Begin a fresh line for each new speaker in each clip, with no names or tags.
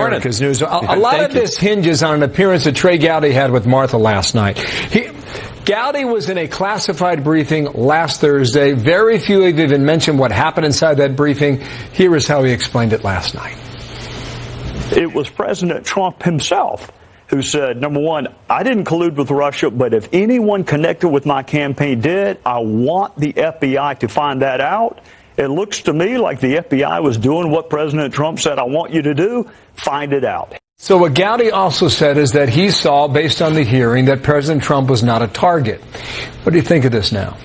America's News. A lot of this hinges on an appearance that Trey Gowdy had with Martha last night. Gowdy was in a classified briefing last Thursday. Very few have even mentioned what happened inside that briefing. Here is how he explained it last night.
It was President Trump himself who said, number one, I didn't collude with Russia, but if anyone connected with my campaign did, I want the FBI to find that out. It looks to me like the FBI was doing what President Trump said, I want you to do, find it out.
So what Gowdy also said is that he saw, based on the hearing, that President Trump was not a target. What do you think of this now?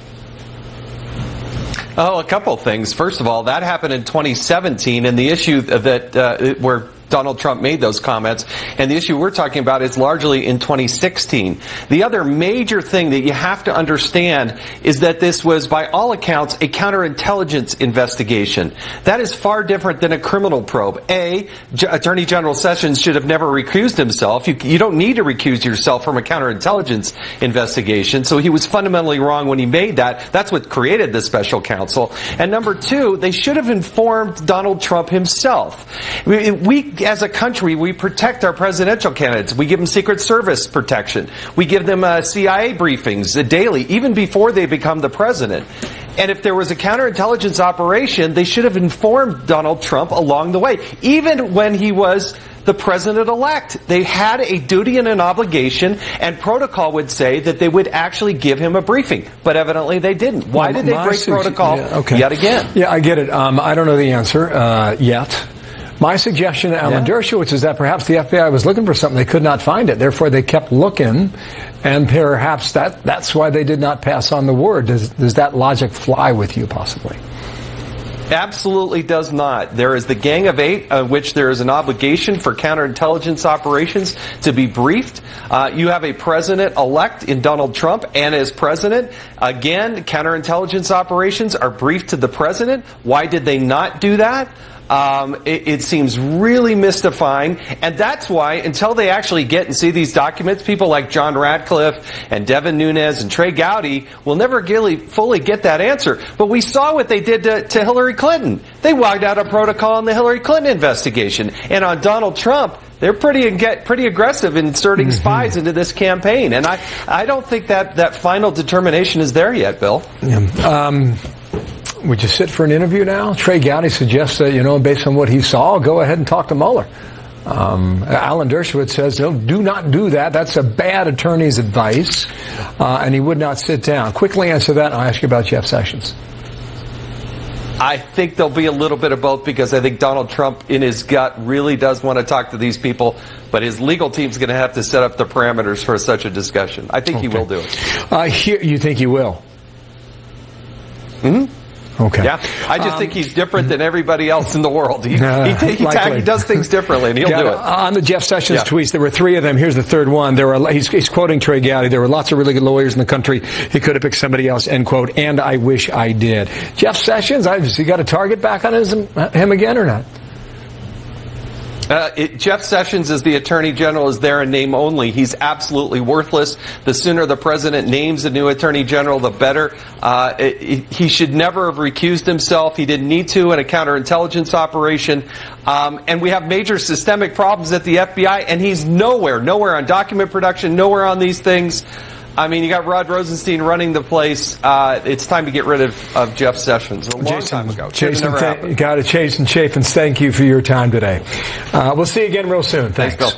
Oh, a couple things. First of all, that happened in 2017, and the issue that where Donald Trump made those comments, and the issue we're talking about is largely in 2016. The other major thing that you have to understand is that this was, by all accounts, a counterintelligence investigation. That is far different than a criminal probe. Attorney General Sessions should have never recused himself. You don't need to recuse yourself from a counterintelligence investigation, so he was fundamentally wrong when he made that. That's what created the special counsel. And number two, they should have informed Donald Trump himself. We as a country, we protect our presidential candidates. We give them Secret Service protection. We give them CIA briefings daily, even before they become the president. And if there was a counterintelligence operation, they should have informed Donald Trump along the way. Even when he was the president-elect, they had a duty and an obligation, and protocol would say that they would actually give him a briefing. But evidently they didn't. Why did they break protocol yet again?
Yeah, I get it. I don't know the answer yet. My suggestion to Alan Dershowitz is that perhaps the FBI was looking for something. They could not find it. Therefore, they kept looking, and perhaps that's why they did not pass on the word. Does that logic fly with you, possibly?
Absolutely does not. There is the Gang of Eight, which there is an obligation for counterintelligence operations to be briefed. You have a president-elect in Donald Trump, and as president, again, counterintelligence operations are briefed to the president. Why did they not do that? It seems really mystifying, and that's why, until they actually get and see these documents, people like John Ratcliffe and Devin Nunes and Trey Gowdy will never really fully get that answer. But we saw what they did to Hillary Clinton. They wagged out a protocol in the Hillary Clinton investigation, and on Donald Trump, they're pretty aggressive in inserting spies into this campaign, and I don't think that final determination is there yet, Bill.
Yeah. Would you sit for an interview now? Trey Gowdy suggests that, based on what he saw, go ahead and talk to Mueller. Alan Dershowitz says, no, do not do that. That's a bad attorney's advice. And he would not sit down. Quickly answer that, and I'll ask you about Jeff Sessions.
I think there'll be a little bit of both, because I think Donald Trump, in his gut, really does want to talk to these people, but his legal team's going to have to set up the parameters for such a discussion. I think he will do it.
You think he will?
Mm-hmm.
Okay.
Yeah, I just think he's different than everybody else in the world. He does things differently, and he'll do it.
On the Jeff Sessions tweets, there were three of them. Here's the third one. He's quoting Trey Gowdy. There were lots of really good lawyers in the country. He could have picked somebody else, end quote, and I wish I did. Jeff Sessions, has he got a target back on him again or not?
Jeff Sessions, as the Attorney General, is there in name only. He's absolutely worthless. The sooner the President names a new Attorney General, the better. He should never have recused himself. He didn't need to in a counterintelligence operation. And we have major systemic problems at the FBI, and he's nowhere on document production, nowhere on these things. I mean, you got Rod Rosenstein running the place. It's time to get rid of Jeff Sessions. A long time ago.
Jason, Jason Chaffetz, thank you for your time today. We'll see you again real soon. Thanks,
Bill.